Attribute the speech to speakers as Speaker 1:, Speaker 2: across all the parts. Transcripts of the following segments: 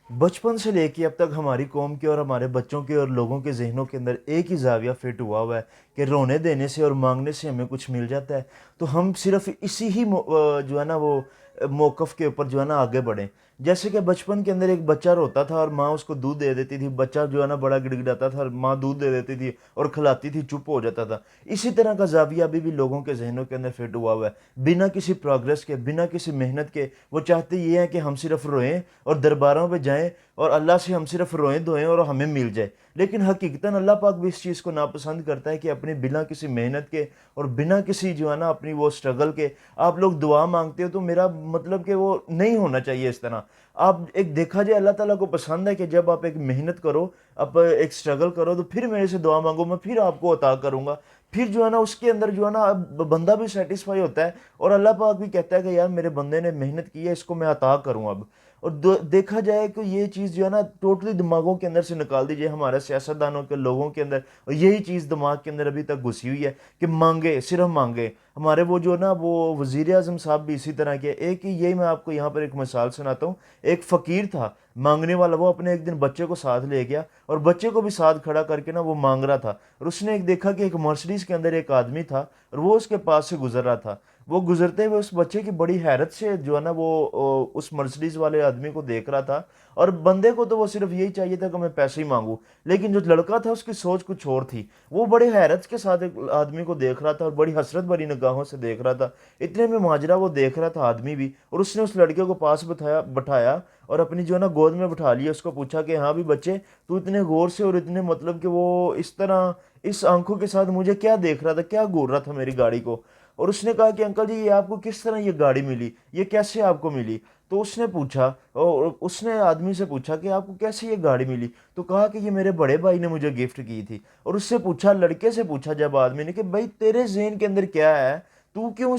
Speaker 1: बचपन से लेके अब तक हमारी कौम के और हमारे बच्चों के और लोगों के ज़हनों के अंदर एक ही ज़ाविया फिट हुआ हुआ है कि रोने देने से और मांगने से हमें कुछ मिल जाता है। तो हम सिर्फ इसी ही जो है ना वो मौक़िफ़ के ऊपर जो है ना आगे बढ़ें। जैसे कि बचपन के अंदर एक बच्चा रोता था और माँ उसको दूध दे देती थी, बच्चा जो है ना बड़ा गिड़गिड़ाता था और माँ दूध दे देती थी और खिलाती थी, चुप हो जाता था। इसी तरह का ज़ाविया अभी भी लोगों के ज़हनों के अंदर फिट हुआ हुआ है। बिना किसी प्रोग्रेस के, बिना किसी मेहनत के वो चाहते ये हैं कि हम सिर्फ रोएं और दरबारों पे जाएं और अल्लाह से हम सिर्फ रोएं धोएं और हमें मिल जाए। लेकिन हकीकतन अल्लाह पाक भी इस चीज़ को नापसंद करता है कि अपने बिना किसी मेहनत के और बिना किसी जो है ना अपनी वो स्ट्रगल के आप लोग दुआ मांगते हो। तो मेरा मतलब कि वो नहीं होना चाहिए इस तरह। आप एक देखा जाए अल्लाह ताला को पसंद है कि जब आप एक मेहनत करो, आप एक स्ट्रगल करो तो फिर मेरे से दुआ मांगो, मैं फिर आपको अता करूंगा। फिर जो है ना उसके अंदर जो है ना अब बंदा भी सेटिस्फाई होता है और अल्लाह पाक भी कहता है कि यार मेरे बंदे ने मेहनत की है, इसको मैं अता करूँ अब। और देखा जाए कि ये चीज़ जो है ना टोटली दिमागों के अंदर से निकाल दीजिए हमारे सियासतदानों के, लोगों के अंदर, और यही चीज़ दिमाग के अंदर अभी तक घुसी हुई है कि मांगे, सिर्फ मांगे। हमारे वो जो ना वो वजीर आजम साहब भी इसी तरह के एक ही, यही मैं आपको यहाँ पर एक मिसाल सुनाता हूँ। एक फ़कीर था मांगने वाला, वो अपने एक दिन बच्चे को साथ ले गया और बच्चे को भी साथ खड़ा करके ना वो मांग रहा था। और उसने एक देखा कि एक मर्सिडीज के अंदर एक आदमी था और वो उसके पास से गुजर रहा था। वो गुजरते हुए उस बच्चे की बड़ी हैरत से जो है ना वो उस मर्सिडीज वाले आदमी को देख रहा था। और बंदे को तो वो सिर्फ यही चाहिए था कि मैं पैसे ही मांगू, लेकिन जो लड़का था उसकी सोच कुछ और थी। वो बड़े हैरत के साथ एक आदमी को देख रहा था और बड़ी हसरत भरी निगाहों से देख रहा था। इतने में माजरा वो देख रहा था आदमी भी, और उसने उस लड़के को पास बैठाया और अपनी जो है ना गोद में बैठा लिया। उसको पूछा कि हाँ भी बच्चे, तू इतने गौर से और इतने मतलब कि वो इस तरह इस आंखों के साथ मुझे क्या देख रहा था, क्या घूर रहा था मेरी गाड़ी को। और उसने कहा कि अंकल जी ये आपको किस तरह ये गाड़ी मिली, ये कैसे आपको मिली। तो उसने पूछा, और उसने आदमी से पूछा कि आपको कैसे ये गाड़ी मिली। तो कहा कि ये मेरे बड़े भाई ने मुझे गिफ्ट की थी। और उससे पूछा, लड़के से पूछा जब आदमी ने, कि भाई तेरे ज़हन के अंदर क्या है, तू क्यों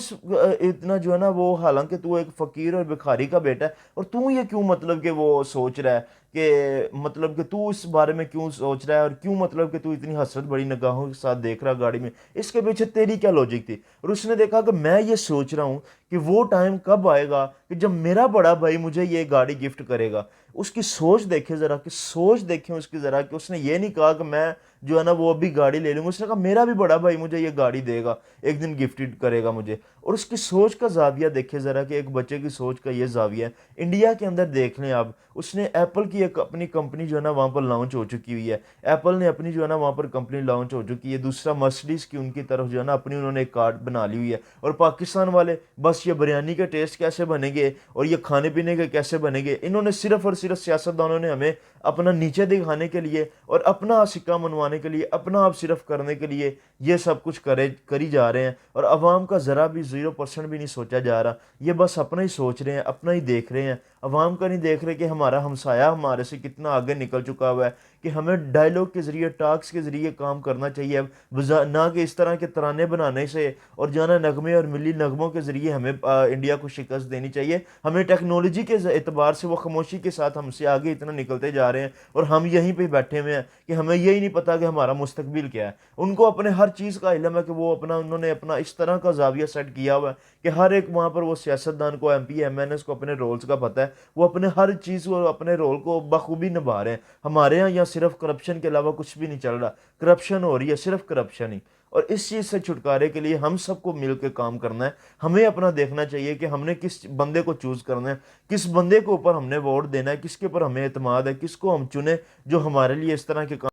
Speaker 1: इतना जो है ना वो, हालांकि तू एक फकीर और भिखारी का बेटा है, और तू ये क्यों मतलब कि वो सोच रहा है कि मतलब कि तू इस बारे में क्यों सोच रहा है, और क्यों मतलब कि तू इतनी हसरत बड़ी निगाहों के साथ देख रहा गाड़ी में, इसके पीछे तेरी क्या लॉजिक थी। और उसने देखा कि मैं ये सोच रहा हूँ कि वो टाइम कब आएगा कि जब मेरा बड़ा भाई मुझे ये गाड़ी गिफ्ट करेगा। उसकी सोच देखे जरा, कि सोच देखें उसकी जरा, कि उसने ये नहीं कहा कि मैं जो है ना वो अभी गाड़ी ले लूंगा। उसने कहा मेरा भी बड़ा भाई मुझे ये गाड़ी देगा, एक दिन गिफ्टेड करेगा मुझे। और उसकी सोच का जाविया देखे जरा, कि एक बच्चे की सोच का ये जाविया है। इंडिया के अंदर देख लें आप, उसने एप्पल की एक अपनी कंपनी जो है ना वहाँ पर लॉन्च हो चुकी हुई है। एप्पल ने अपनी जो है ना वहाँ पर कंपनी लॉन्च हो चुकी है। दूसरा मर्सिडीज की उनकी तरफ जो है ना अपनी उन्होंने एक कार्ड बना ली हुई है। और पाकिस्तान वाले बस ये बिरयानी के टेस्ट कैसे बनेंगे और ये खाने पीने के कैसे बनेंगे, इन्होंने सिर्फ और सिर्फ सियासतदानों ने हमें अपना नीचे दिखाने के लिए और अपना सिक्का मनवाने के लिए, अपना आप सिर्फ करने के लिए ये सब कुछ करी जा रहे हैं। और अवाम का ज़रा भी 0% भी नहीं सोचा जा रहा। ये बस अपना ही सोच रहे हैं, अपना ही देख रहे हैं। अवाम का नहीं देख रहे कि हमारा हमसाया हमारे से कितना आगे निकल चुका हुआ है, कि हमें डायलॉग के ज़रिए, टॉक्स के ज़रिए काम करना चाहिए, ना कि इस तरह के तराने बनाने से और जाना नगमे और मिली नगमों के ज़रिए हमें इंडिया को शिकस्त देनी चाहिए। हमें टेक्नोलॉजी के एतबार से वो खामोशी के साथ हमसे आगे इतना निकलते जा रहे हैं और हम यहीं पे बैठे हुए हैं कि हमें यही नहीं पता कि हमारा मुस्तकबिल क्या है। उनको अपने हर चीज़ का इल्म है कि वो अपना, उन्होंने अपना इस तरह का जाविया सेट किया हुआ है कि हर एक वहाँ पर वो सियासतदान को, MP MNS को अपने रोल्स का पता है। वो अपने हर चीज़ को, अपने रोल को बखूबी निभा रहे हैं। हमारे यहाँ सिर्फ करप्शन के अलावा कुछ भी नहीं चल रहा। करप्शन हो रही है, सिर्फ करप्शन ही। और इस चीज़ से छुटकारे के लिए हम सबको मिलकर काम करना है। हमें अपना देखना चाहिए कि हमने किस बंदे को चूज़ करना है, किस बंदे के ऊपर हमने वोट देना है, किसके ऊपर हमें एतमाद है, किसको हम चुने जो हमारे लिए इस तरह के काम